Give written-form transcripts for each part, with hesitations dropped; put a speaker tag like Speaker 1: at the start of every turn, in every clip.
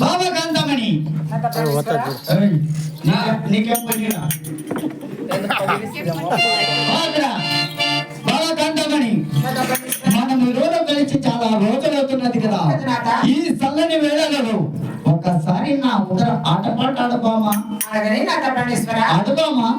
Speaker 1: బాబా కాంతమణి నీకేం పనిరా బాబా కాంతమణి మనం ఈ రోజు కలిసి చాలా రోజులు అవుతున్నది కదా. ఈ చల్లని వేళలలో ఒక్కసారి నా ఉదర ఆటపాట ఆడబామా ఆడబామా.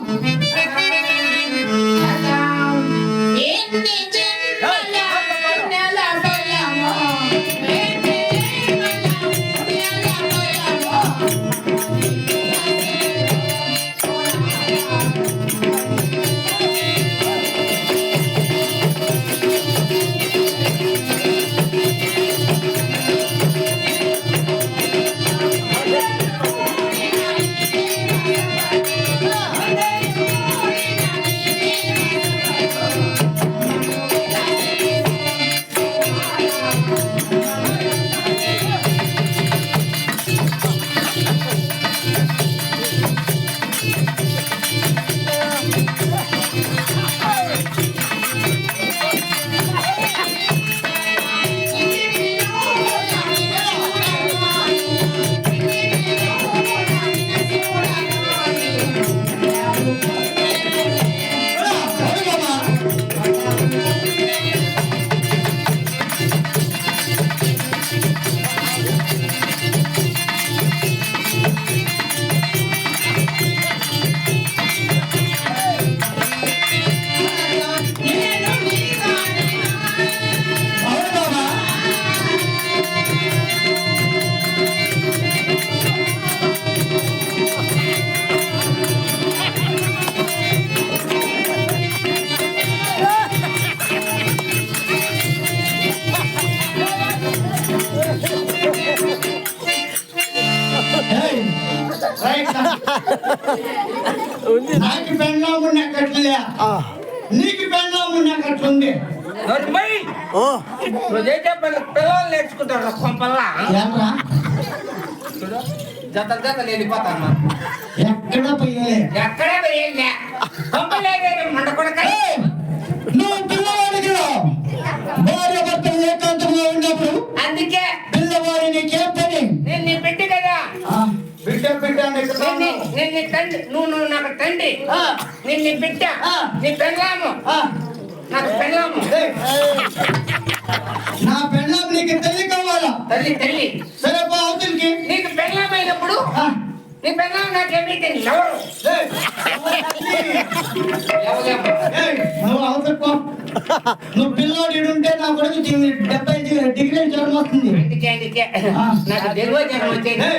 Speaker 1: నాకు పెళ్ళాము నెక్కట్లే, నీకు పెళ్ళాము నెక్కట్లుంది.
Speaker 2: పిల్లలు నేర్చుకుంటారు కొంపల్లా జత జత వెళ్ళిపోతాను.
Speaker 1: ఎక్కడ పోయలే
Speaker 2: ఎక్కడే పోయింది మంట కొడక.
Speaker 1: నువ్వు పిల్లవాడికి భార్య భర్తలు ఏకాంతంగా ఉన్నప్పుడు
Speaker 2: అందుకే
Speaker 1: పిల్లవాడి నీకేం పని?
Speaker 2: నేను నీ పెట్టి కదా
Speaker 1: బిడ్డ బిడ్డ
Speaker 2: నేను తండ్రి, నువ్వు నాకు తండ్రి, నేను నీ బిడ్డ, నీ పెళ్ళాము, నాకు పెళ్ళాము.
Speaker 1: నా పెళ్ళాం నీకు తల్లి కావాలా?
Speaker 2: తల్లి తల్లి
Speaker 1: సరే అవతలికి.
Speaker 2: నీకు పెళ్ళామైనప్పుడు నీ పెళ్ళాం నాకేమీ తెలియదు.
Speaker 1: నువ్వు అవతలిపో. నువ్వు పిల్లోడు ఉంటే నా కొడుకు 70 డిగ్రీ జ్వరం వస్తుంది.
Speaker 2: అందుకే నాకు తెలివ జ్వరం వచ్చేది.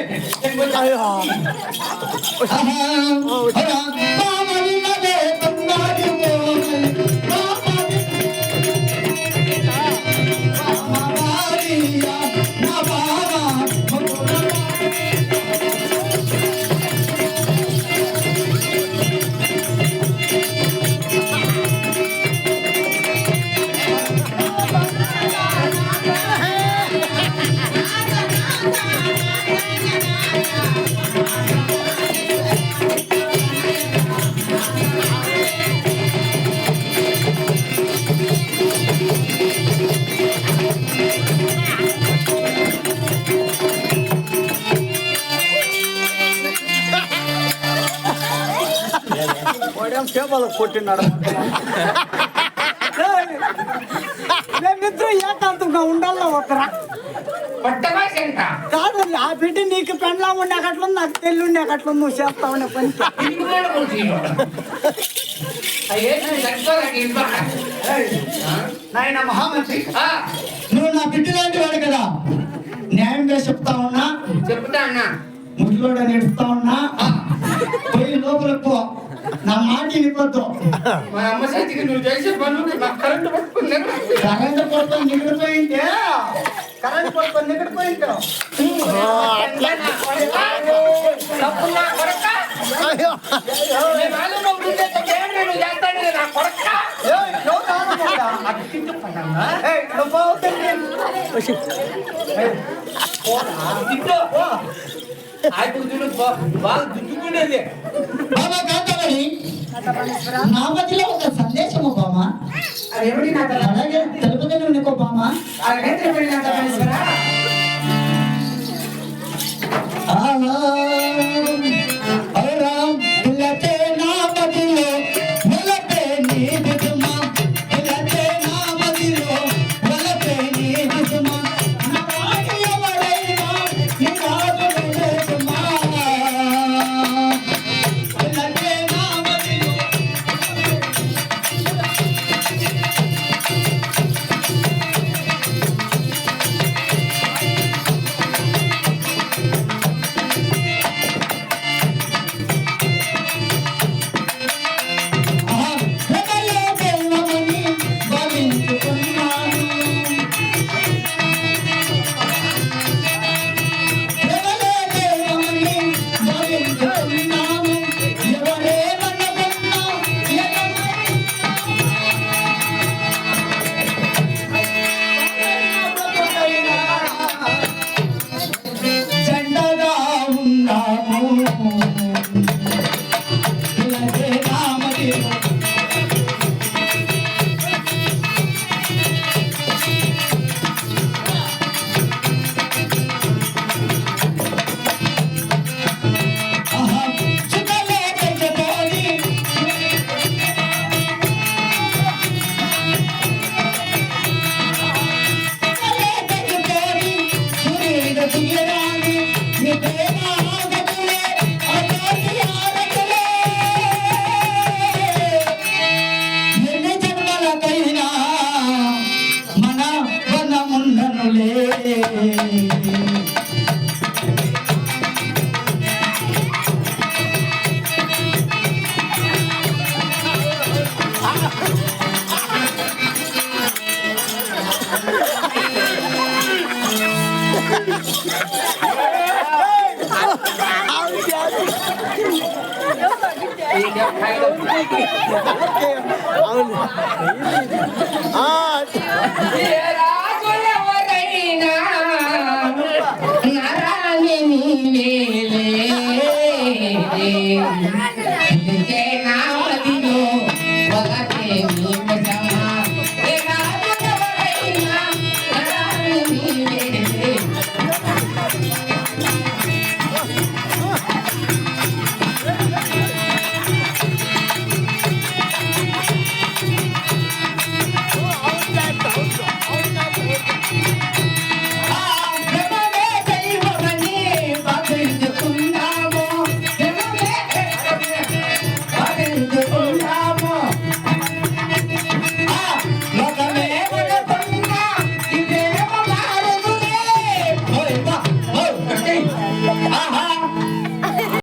Speaker 3: చేపలు కొట్టినాడు. మేమిద్దరు ఏకాంతంగా ఉండాలా ఒకరా కాదండి. ఆ బిడ్డ నీకు పెండ్లా ఉండే అట్లా నాకు తెల్లి ఉండే అట్లా నువ్వు చేస్తా ఉండే పని.
Speaker 1: నాయన మహామంత్రి, నువ్వు నా బిడ్డ లాంటి వాడు కదా. న్యాయంగా చెప్తా ఉన్నా,
Speaker 2: చెప్తా అన్నా,
Speaker 1: ముట్లోడ నేర్పుతా ఉన్నా. పోయి లోపల పో, నా మాట వినవద్దు.
Speaker 2: మా అమ్మ చేతికి నువ్వు చేసే పనులు నాకు కరెంట్ పట్టుకుంది.
Speaker 1: కరెంట్ పట్టుకొని నిగిడిపోయింటే, కరెంట్ పట్టుకొని నిగిడిపోయింటే
Speaker 2: బాగా దుద్దుకునేది.
Speaker 1: నా మధ్యలో ఒక సందేశము బామా, అలాగే తెలుపుతూనే నీకో బామా.
Speaker 4: అవును